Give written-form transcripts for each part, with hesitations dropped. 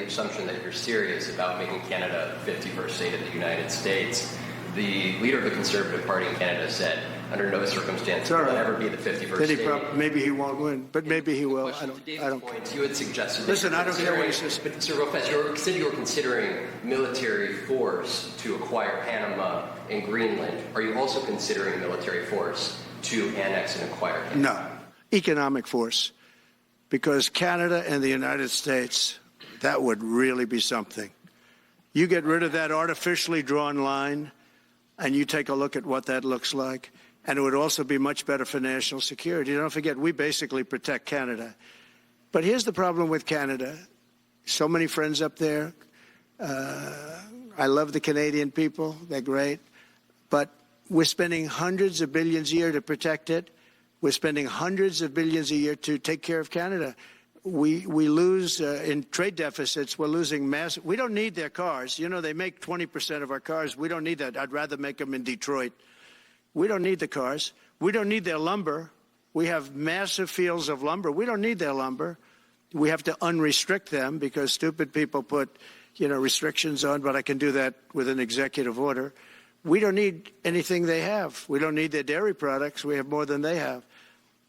the assumption that you're serious about making Canada the 51st state of the United States. The leader of the Conservative Party in Canada said, under no circumstances will it ever be the 51st state. Maybe he won't win, but maybe he will. I don't. Point, you had suggested. Listen, I don't care what he says. But Sir Lopez, you said you were considering military force to acquire Panama and Greenland. Are you also considering military force to annex and acquire Canada? No, economic force, because Canada and the United States, that would really be something. You get rid of that artificially drawn line, and you take a look at what that looks like, and it would also be much better for national security. Don't forget, we basically protect Canada. But here's the problem with Canada. So many friends up there. I love the Canadian people. They're great. But we're spending hundreds of billions a year to protect it. We're spending hundreds of billions a year to take care of Canada. We lose in trade deficits. We're losing massive. We don't need their cars. You know, they make 20% of our cars. We don't need that. I'd rather make them in Detroit. We don't need the cars. We don't need their lumber. We have massive fields of lumber. We don't need their lumber. We have to unrestrict them because stupid people put, restrictions on, but I can do that with an executive order. We don't need anything they have. We don't need their dairy products. We have more than they have.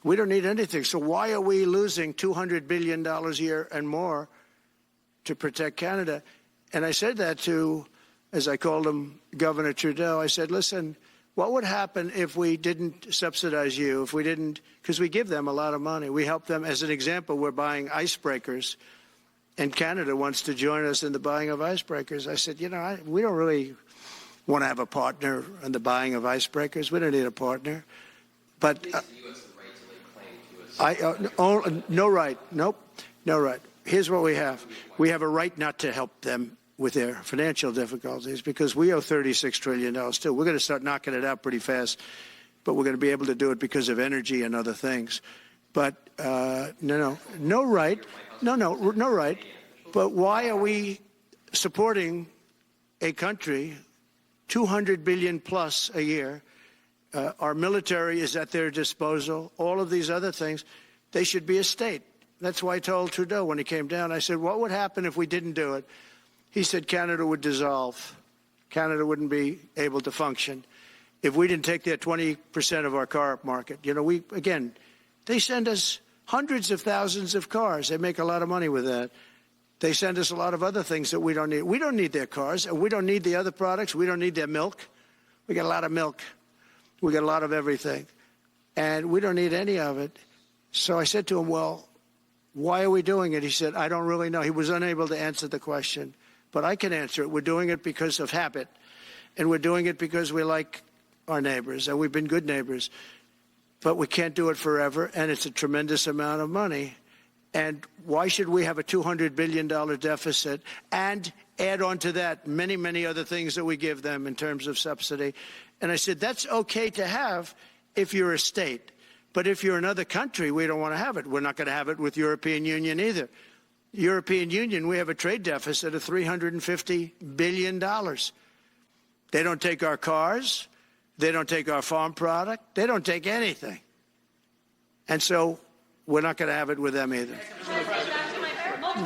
We don't need anything. So why are we losing $200 billion a year and more to protect Canada? And I said that to, as I called him, Governor Trudeau. I said, listen, what would happen if we didn't subsidize you, if we didn't, because we give them a lot of money. We help them. As an example, we're buying icebreakers, and Canada wants to join us in the buying of icebreakers. I said, we don't really want to have a partner in the buying of icebreakers. We don't need a partner. But no right. Nope. No right. Here's what we have. We have a right not to help them with their financial difficulties because we owe $36 trillion too. We're going to start knocking it out pretty fast, but we're going to be able to do it because of energy and other things. But no right. No right. But why are we supporting a country $200 billion plus a year? Our military is at their disposal. All of these other things, they should be a state. That's why I told Trudeau when he came down, I said, what would happen if we didn't do it? He said Canada would dissolve. Canada wouldn't be able to function if we didn't take their 20% of our car market. They send us hundreds of thousands of cars. They make a lot of money with that. They send us a lot of other things that we don't need. We don't need their cars, and we don't need the other products. We don't need their milk. We got a lot of milk. We got a lot of everything, and we don't need any of it. So I said to him, well, why are we doing it? He said, I don't really know. He was unable to answer the question, but I can answer it. We're doing it because of habit, and we're doing it because we like our neighbors, and we've been good neighbors, but we can't do it forever, and it's a tremendous amount of money. And why should we have a $200 billion deficit and add on to that many, many other things that we give them in terms of subsidy? And I said, that's okay to have if you're a state. But if you're another country, we don't want to have it. We're not going to have it with European Union either. European Union, we have a trade deficit of $350 billion. They don't take our cars. They don't take our farm product. They don't take anything. And so we're not going to have it with them either.